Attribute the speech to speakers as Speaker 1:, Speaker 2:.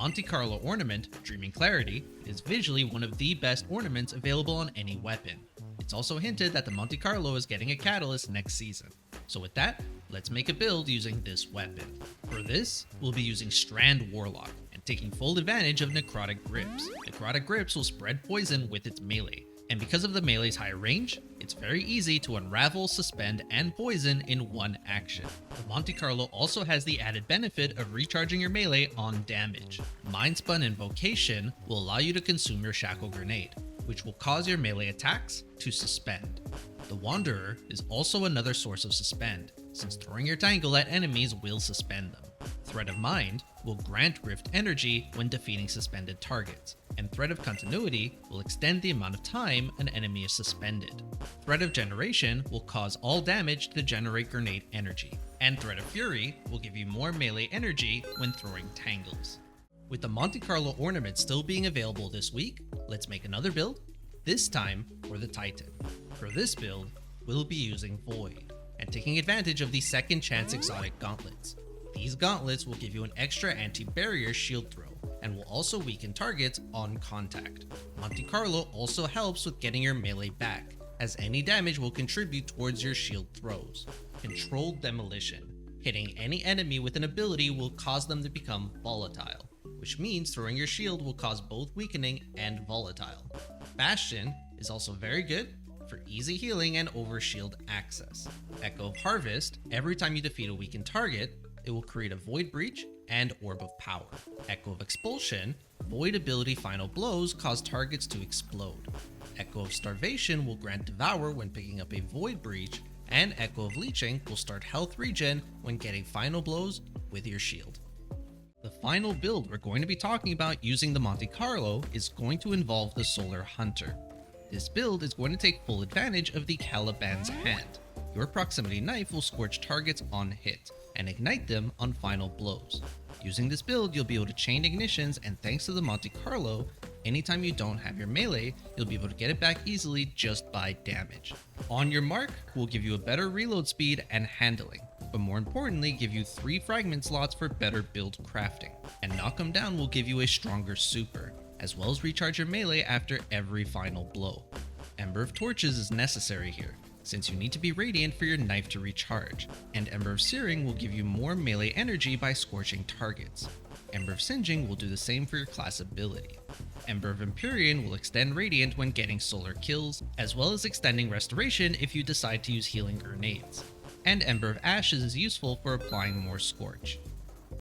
Speaker 1: Monte Carlo ornament, Dreaming Clarity, is visually one of the best ornaments available on any weapon. It's also hinted that the Monte Carlo is getting a catalyst next season. So with that, let's make a build using this weapon. For this, we'll be using Strand Warlock and taking full advantage of Necrotic Grips. Necrotic Grips will spread poison with its melee, and because of the melee's high range, it's very easy to unravel, suspend, and poison in one action. The Monte Carlo also has the added benefit of recharging your melee on damage. Mind Spun Invocation will allow you to consume your Shackle Grenade, which will cause your melee attacks to suspend. The Wanderer is also another source of suspend, since throwing your Tangle at enemies will suspend them. Thread of Mind will grant Rift energy when defeating suspended targets, and Thread of Continuity will extend the amount of time an enemy is suspended. Thread of Generation will cause all damage to generate grenade energy, and Thread of Fury will give you more melee energy when throwing tangles. With the Monte Carlo ornament still being available this week, let's make another build, this time for the Titan. For this build, we'll be using Void, and taking advantage of the Second Chance exotic gauntlets. These gauntlets will give you an extra anti-barrier shield throw, and will also weaken targets on contact. Monte Carlo also helps with getting your melee back, as any damage will contribute towards your shield throws. Controlled Demolition. Hitting any enemy with an ability will cause them to become volatile, which means throwing your shield will cause both weakening and volatile. Bastion is also very good for easy healing and overshield access. Echo of Harvest, every time you defeat a weakened target, it will create a Void Breach and Orb of Power. Echo of Expulsion, Void ability Final Blows cause targets to explode. Echo of Starvation will grant Devour when picking up a Void Breach, and Echo of Leeching will start health regen when getting Final Blows with your shield. The final build we're going to be talking about using the Monte Carlo is going to involve the Solar Hunter. This build is going to take full advantage of the Caliban's Hand. Your proximity knife will scorch targets on hit, and ignite them on final blows. Using this build, you'll be able to chain ignitions, and thanks to the Monte Carlo, anytime you don't have your melee, you'll be able to get it back easily just by damage. On your mark will give you a better reload speed and handling, but more importantly give you 3 fragment slots for better build crafting, and Knock 'em Down will give you a stronger super, as well as recharge your melee after every final blow. Ember of Torches is necessary here, since you need to be radiant for your knife to recharge, and Ember of Searing will give you more melee energy by scorching targets. Ember of Singeing will do the same for your class ability. Ember of Empyrean will extend radiant when getting solar kills, as well as extending restoration if you decide to use healing grenades. And Ember of Ashes is useful for applying more scorch.